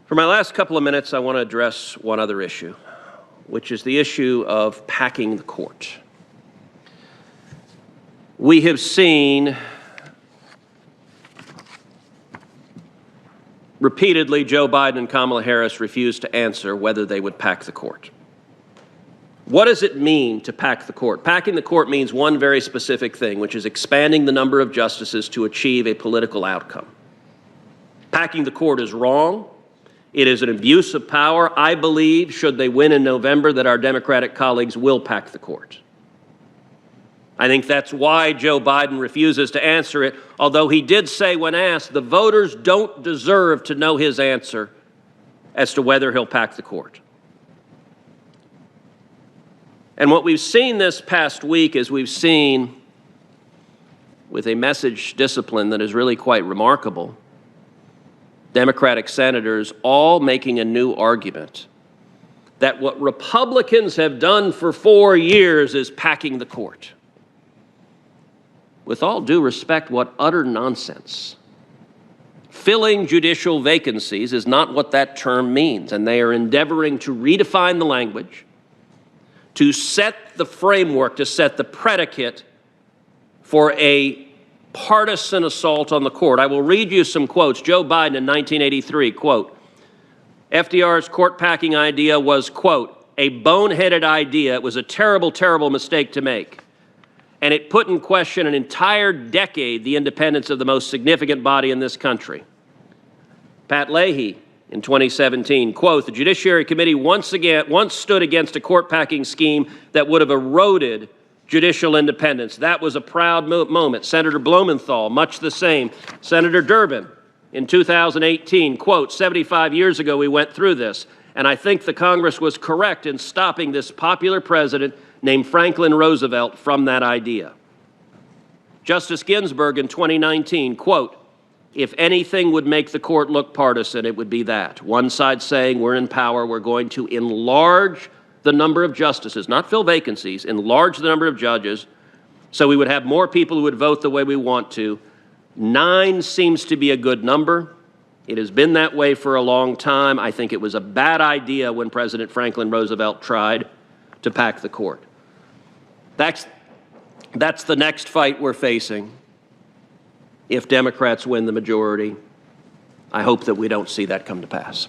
For my last couple of minutes, I want to address one other issue, which is the issue of packing the court. We have seen repeatedly Joe Biden and Kamala Harris refuse to answer whether they would pack the court. What does it mean to pack the court? Packing the court means one very specific thing, which is expanding the number of justices to achieve a political outcome. Packing the court is wrong. It is an abuse of power. I believe, should they win in November, that our Democratic colleagues will pack the court. I think that's why Joe Biden refuses to answer it, although he did say when asked, the voters don't deserve to know his answer as to whether he'll pack the court. And what we've seen this past week is we've seen, with a message discipline that is really quite remarkable, Democratic senators all making a new argument that what Republicans have done for 4 years is packing the court. With all due respect, what utter nonsense. Filling judicial vacancies is not what that term means, and they are endeavoring to redefine the language, to set the framework, to set the predicate for a partisan assault on the court. I will read you some quotes. Joe Biden in 1983, quote, FDR's court packing idea was, quote, a boneheaded idea. It was a terrible, terrible mistake to make. And it put in question an entire decade, the independence of the most significant body in this country. Pat Leahy in 2017, quote, the Judiciary Committee once stood against a court packing scheme that would have eroded judicial independence. That was a proud moment. Senator Blumenthal, much the same. Senator Durbin in 2018, quote, 75 years ago we went through this, and I think the Congress was correct in stopping this popular president named Franklin Roosevelt from that idea. Justice Ginsburg in 2019, quote, if anything would make the court look partisan, it would be that. One side saying we're in power, we're going to enlarge the number of justices, not fill vacancies, enlarge the number of judges, so we would have more people who would vote the way we want to. 9 seems to be a good number. It has been that way for a long time. I think it was a bad idea when President Franklin Roosevelt tried to pack the court. That's the next fight we're facing. If Democrats win the majority, I hope that we don't see that come to pass.